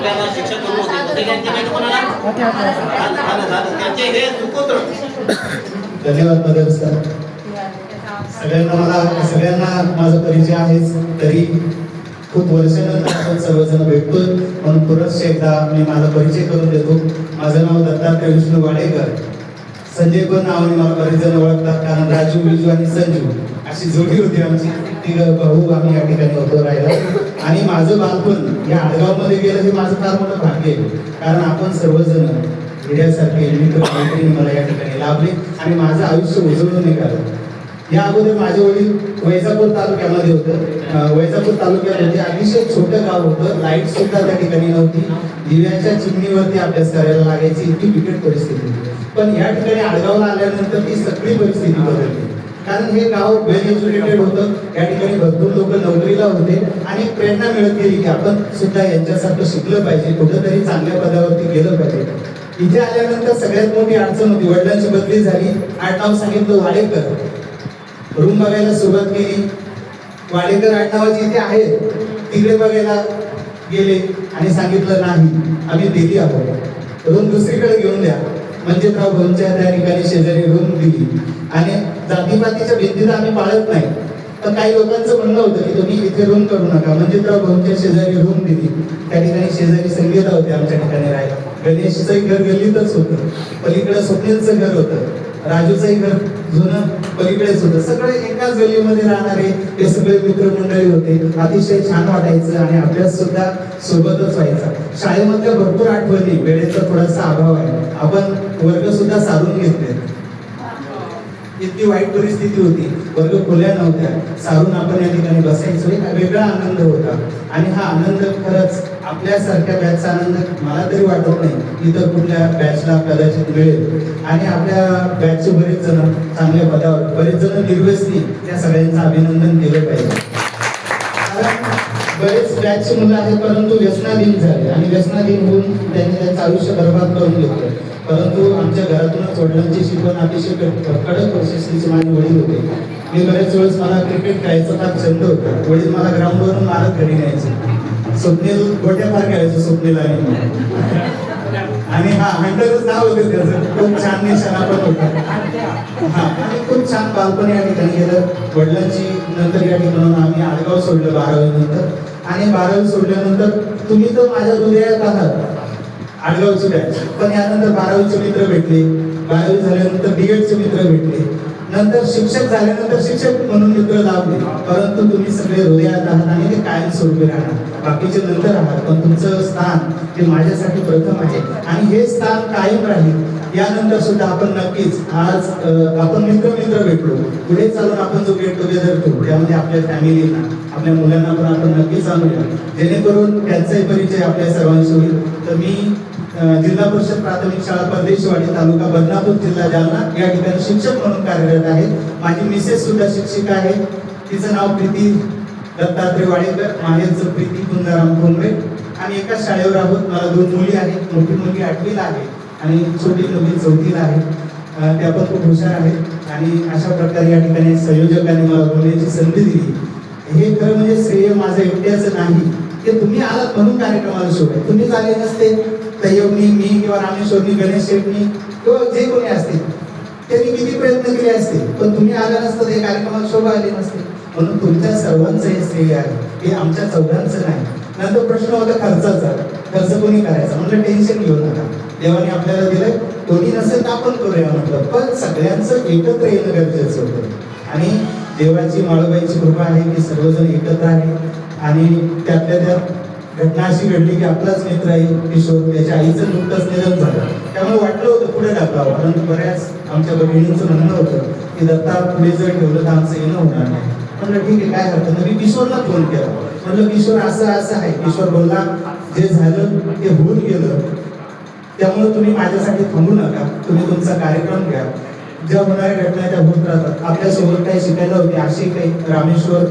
आपल्याला शिक्षक म्हणून होते ते त्यांचे माहिती कोणाला झालं त्यांचे हे सुपुत्र. धन्यवाद मदर सर. सगळ्यांना माझा परिचय आहेच, तरी खूप वर्षानंतर आपण सर्वजण भेटतोय म्हणून पुनश्च एकदा मी माझा परिचय करून देतो. माझं नाव दत्तात्रय विष्णू वाडेकर. संजय पण नावाने मला बरेच जण ओळखतात, कारण राजू, विजू आणि संजू अशी जोडी होती आमची. ती भाऊ आम्ही या ठिकाणी होतो राहिला. आणि माझं बालपण या आडगावमध्ये गेलं हे माझं फार मोठं भाग्य आहे, कारण आपण सर्वजण मीडियासारखे मित्र मैत्रिणी मला या ठिकाणी लाभले आणि माझं आयुष्य उजळून निघालं. या अगोदर माझे वडील वैजापूर तालुक्यामध्ये होतं. वैजापूर तालुक्यात होते, अतिशय छोटं गाव होतं, लाईट सुद्धा त्या ठिकाणी नव्हती, दिव्याच्या चिमणीवरती अभ्यास करायला लागायची, इतकी बिकट परिस्थिती होती. पण या ठिकाणी आडगावला आल्यानंतर ती सगळी परिस्थिती बदलली, कारण हे गाव वेल एज्युकेटेड होतं. या ठिकाणी भरपूर लोक नोकरीला होते आणि प्रेरणा मिळत गेली की आपण सुद्धा यांच्यासारखं शिकलं पाहिजे, कुठंतरी चांगल्या पदावरती गेलं पाहिजे. इथे आल्यानंतर सगळ्यात मोठी अडचण होती, वडिलांची बदली झाली, आडनाव सांगितलं वाडेकर. रूम बघायला सुरुवात केली, वाडेकर आडनावाची इथे आहे, तिकडे बघायला गेले आणि सांगितलं नाही, आम्ही दिली आहोत, रूम दुसरीकडे घेऊन द्या. मंजितराव भाऊंच्या त्या ठिकाणी शेजारी रूम दिली आणि जातीपातीच्या भिंतीत आम्ही पाळत नाही. तर काही लोकांचं म्हणणं होतं की तुम्ही इथे रूम करू नका. मंजितराव भाऊंच्या शेजारी रूम दिली, त्या ठिकाणी शेजारी संगीता होते आमच्या ठिकाणी राहायला. गणेशचंही घर गल्लीतच होतं, पलीकडे स्वप्नीलचं घर होतं, राजूचंही घर जुनं पलीकडेच होतं. सगळे एकाच गल्लीमध्ये राहणारे हे सगळे मित्रमंडळी होते. अतिशय छान वाटायचं आणि अभ्यास सुद्धा सोबतच व्हायचा. शाळेमधल्या भरपूर आठवणी, वेळेचा थोडासा अभाव आहे, आपण वर्ग सुद्धा सारून घेतले. इतकी वाईट परिस्थिती होती, वर्ग खोल्या नव्हत्या, सारून आपण या ठिकाणी बसायचो. एक वेगळा आनंद होता आणि हा आनंद खरंच आपल्यासारख्या बॅचचा आनंद मला तरी वाटत नाही इतर कुठल्या बॅचला कदाचित मिळेल. आणि आपल्या बॅचचे बरेच जण चांगल्या पदावर, बरेच जण निर्व्यसनी, त्या सगळ्यांचं अभिनंदन केलं पाहिजे. बरेच बॅचचे मुलं आहेत परंतु व्यसनाधीन झाले आणि व्यसनाधीन होऊन त्यांनी त्यांचं आयुष्य बर्बाद करून घेतलं. परंतु आमच्या घरातूनच वडिलांची शिकवण अतिशय कडक प्रोसेसचे माझे वडील होते. मी बऱ्याच वेळेस मला क्रिकेट खेळायचा फार छंद होता. वडील मला ग्राउंडवरून मारत घरी न्यायचे. स्वप्नील गोट्या फार खेळायचो स्वप्नील आणि हा हंटरच नाव होतं त्याचं, खूप छान निशाणा पण होता. हा आणि खूप छान बालपण या ठिकाणी गेलं. वडिलांची नंतर या ठिकाणी आम्ही आडगाव सोडलं 12वी नंतर. आणि 12वी सोडल्यानंतर तुम्ही तर माझ्या हृदयात आहात, आडगावची बॅच. पण यानंतर 12वीचे मित्र भेटले, 12वी झाल्यानंतर बीएडचे मित्र भेटले, नंतर शिक्षक झाल्यानंतर शिक्षक म्हणून मित्र लाभले. परंतु तुम्ही सगळे हृदयात आहात आणि ते कायम स्वरूपी राहणार. बाकीचे नंतर आहात, पण तुमचं स्थान हे माझ्यासाठी प्रथम आहे आणि हे स्थान कायम राहील. यानंतर सुद्धा आपण नक्कीच आज आपण मित्र भेटलो, पुढे चालून आपण जो गेट टुगेदर करू त्यामध्ये आपल्या फॅमिलीला, आपल्या मुलांना पण आपण नक्कीच आणूया, जेणेकरून त्यांचाही परिचय आपल्या सर्वांशी होईल. तर मी जिल्हा परिषद प्राथमिक शाळा परदेशीवाडी, तालुका बदनापूर, जिल्हा जालना या ठिकाणी शिक्षक म्हणून कार्यरत आहे. माझी मिसेस सुद्धा शिक्षिका आहे, तिचं नाव प्रीती दत्तात्रय वाडेकर, माहेरचं प्रीती कुंजाराम खोंबरे. आणि एकाच शाळेवर आहोत. मला 2 मुली आहेत, मोठी मुलगी 8वीला आहे आणि छोटी मुलगी 4थीला आहे. त्या पण खूप हुशार आहेत आणि अशा प्रकारे या ठिकाणी संयोजकांनी मला बोलण्याची संधी दिली. हे खरं म्हणजे श्रेय माझं एकट्याचं नाही, ते तुम्ही आलात म्हणून कार्यक्रमाला शोभा. तुम्हीच आले नसते, तयवनी, मी किंवा रामेश्वरनी, गणेश शेट्टी किंवा जे कोणी असतील त्यांनी किती प्रयत्न केले असते, पण तुम्ही आला नसतं ते कार्यक्रमाला शोभा आली नसते. म्हणून तुमच्या सर्वांचं हे श्रेय आहे, हे आमच्या चौघांचं नाही. नंतर प्रश्न होता खर्चाचा, खर्च कोणी करायचा. म्हटलं टेन्शन घेऊ नका, देवाने आपल्याला दिलंय, कोणी नसेल तर आपण करूया म्हटलं. पण सगळ्यांचं एकत्र येणं गरजेचं होतं आणि देवाची माळोबाईची कृपा आहे की सर्वजण एकत्र आहे. आणि त्यातल्या त्यात घटना अशी घडली की आपलाच मित्र आहे किशोर, त्याच्या आईचं नुकतंच निधन झालं. त्यामुळे वाटलं होतं पुढे टाकावं, परंतु बऱ्याच आमच्या बहिणींचं म्हणणं होतं की दत्ता पुढे जर ठेवलं तर आमचं येणं होणार नाही. म्हटलं ठीक आहे, काय हरकत नाही. मी किशोरला फोन केला, म्हटलं किशोर असं आहे. किशोर बोलला जे झालं ते होऊन गेलं, त्यामुळे तुम्ही माझ्यासाठी थांबू नका, तुम्ही तुमचा कार्यक्रम घ्या. ज्या होणाऱ्या घटना त्या होत राहतात. आपल्यासोबत काही शिकायला होते अशी काही रामेश्वर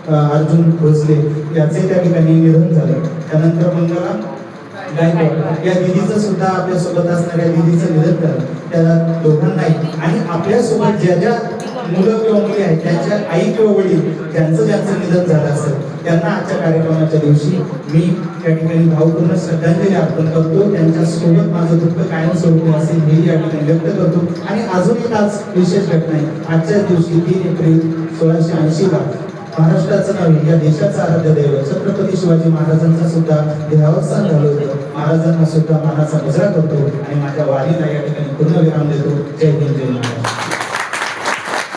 अर्जुन भोसले याचे त्या ठिकाणी निधन झालं. त्यानंतर मंगला गायकवाड या दिदीचं सुद्धा आपल्यासोबत असणाऱ्या दिदीचं निधन झालं. त्या दोघांनाही आणि आपल्यासोबत ज्या ज्या मुलं किंवा मुली आहेत त्यांच्या आई किंवा वडील ज्यांचं निधन झालं असेल त्यांना आजच्या कार्यक्रमाच्या दिवशी मी या ठिकाणी भावपूर्ण श्रद्धांजली अर्पण करतो. त्यांच्या सोबत माझं दुःख कायमस्वरूपी असेल हे या ठिकाणी व्यक्त करतो. आणि अजून एक आज विशेष घटना आहे. आजच्याच दिवशी 3 एप्रिल 1680 ला महाराष्ट्राचं नव्हे या देशाचं आराध्य दैवत छत्रपती शिवाजी महाराजांचा सुद्धा देहावसान झालं होतं. महाराजांना सुद्धा मानाचा मुजरा करतो आणि माझ्या वारीला या ठिकाणी पूर्ण विराम देतो. जय हिंद, जय महाराज.